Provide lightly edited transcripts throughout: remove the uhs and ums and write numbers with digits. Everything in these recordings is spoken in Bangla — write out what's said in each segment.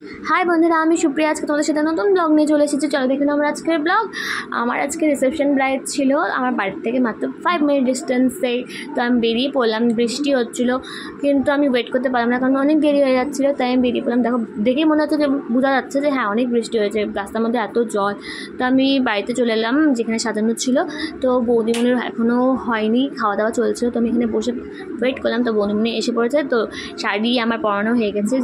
हाय बंधुरा आमी सुप्रिया आज के तुम्हारे साथे नतून ब्लग निये चले एसेछि। चलो देखे नाओ आमार आजकेर ब्लग। आमार आजके रिसेपशन ब्राइड छिलो आमार बाड़ी थेके मात्र 5 मिनिट डिस्टेंसे। तो आमी बेरिये पड़लाम, बृष्टि हच्छिलो किन्तु आमी वेट करते पारलाम ना, कारण अनेक देरी हये जाच्छिलो। ताई आमी बेरिये पड़लाम। देखो देखेई मने हच्छे जे बोझा जाच्छे जे हाँ अनेक बृष्टि हयेछे, रास्तार मध्ये एत जल। तो आमी बाड़ीते चले एलाम जेखाने साजानो छिलो। तो बौदिमणिर एखोनो हयनि, खाওয়া दाওয়া चलछिलो। तो आमी एखाने बसे वेट करलाम। तो बौदिमणि एसे पड़ेছে। तो शाড়ি आमार परानो हये गेছে।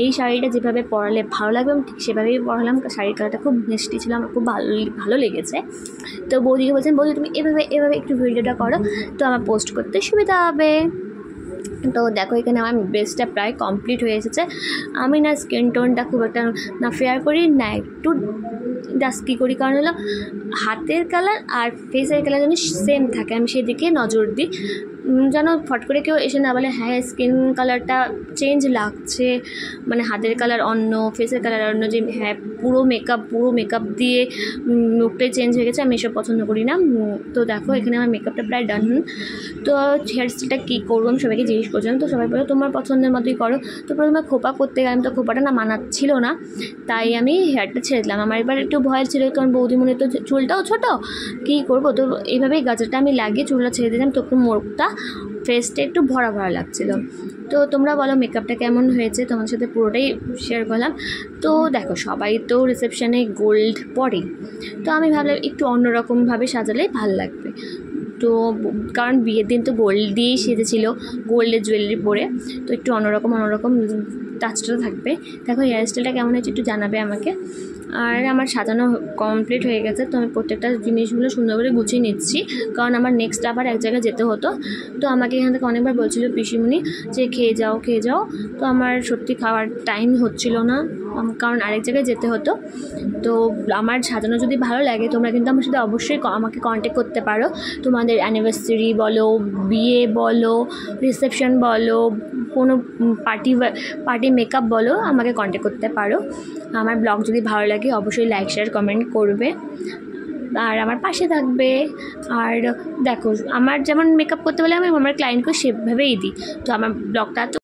এই শাড়িটা যেভাবে পরালে ভালো লাগবে আমি ঠিক সেভাবেই পরালাম। শাড়ির কালারটা খুব মিষ্টি ছিল, আমার খুব ভালো লেগেছে। তো বৌদিকে বলছেন বৌদি তুমি এভাবে একটু ভিডিওটা করো, তো আমার পোস্ট করতে সুবিধা হবে। তো দেখো এখানে আমার বেসটা প্রায় কমপ্লিট হয়ে এসেছে। আমি না স্কিন টোনটা খুব একটা না ফেয়ার করি না একটু ডাস্কি করি, কারণ হলো হাতের কালার আর ফেসের কালার যেন সেম থাকে, আমি সেদিকে নজর দিই যেন ফট করে কেউ এসে না বলে হ্যাঁ স্কিন কালারটা চেঞ্জ লাগছে, মানে হাতের কালার অন্য ফেসের কালার অন্য, যে হ্যাঁ পুরো মেকআপ দিয়ে লুকটাই চেঞ্জ হয়ে গেছে, আমি এসব পছন্দ করি না। তো দেখো এখানে আমার মেকআপটা প্রায় ডান। তো হেয়ার স্টাইলটা কী করবো আমি সবাইকে জিজ্ঞেস করছিলাম। তো সবাই বলে তোমার পছন্দের মতোই করো। তো প্রথমে খোপা করতে গেলাম, তো খোপাটা না মানাচ্ছিল না, তাই আমি হেয়ারটা ছেড়ে দিলাম। আমার এবার একটু ভয় ছিল, কারণ বৌদিমণির তো চুলটাও ছোটো, কী করবো। তো এইভাবেই গাজরটা আমি লাগিয়ে চুলটা ছেড়ে দিলাম। তো একটু মোড়কটা ফেসটা একটু ভরা লাগছিলো। তো তোমরা বলো মেকআপটা কেমন হয়েছে, তোমার সাথে পুরোটাই শেয়ার করলাম। তো দেখো সবাই তো রিসেপশানে গোল্ড পরে, তো আমি ভাবলাম একটু অন্যরকমভাবে সাজালেই ভালো লাগবে। তো কারণ বিয়ের দিন তো গোল্ড দিয়েই সেজেছিলো, গোল্ডের জুয়েলারি পরে, তো একটু অন্যরকম টাচটা থাকবে। দেখো হেয়ার স্টাইলটা কেমন হয়েছে একটু জানাবে আমাকে। আর আমার সাজানো কমপ্লিট হয়ে গেছে। তো আমি প্রত্যেকটা জিনিসগুলো সুন্দর করে গুছিয়ে নিচ্ছি, কারণ আমার নেক্সট আবার এক জায়গায় যেতে হতো। তো আমাকে এখান থেকে অনেকবার বলছিল পিসিমণি যে খেয়ে যাও। তো আমার সত্যি খাওয়ার টাইম হচ্ছিল না, কারণ আরেক জায়গায় যেতে হতো। তো আমার সাজানো যদি ভালো লাগে তোমরা কিন্তু আমার সাথে অবশ্যই আমাকে কন্ট্যাক্ট করতে পারো। তোমাদের অ্যানিভার্সারি বলো, বিয়ে বলো, রিসেপশন বলো, কোনো পার্টি মেকআপ বলো, আমাকে কন্ট্যাক্ট করতে পারো। আমার ব্লগ যদি ভালো লাগে অবশ্যই লাইক শেয়ার কমেন্ট করবে আর আমার পাশে থাকবে। আর দেখো আমার যেমন মেকআপ করতে বলে আমি আমার ক্লায়েন্টকে সেভাবেই দিই। তো আমার ব্লগটা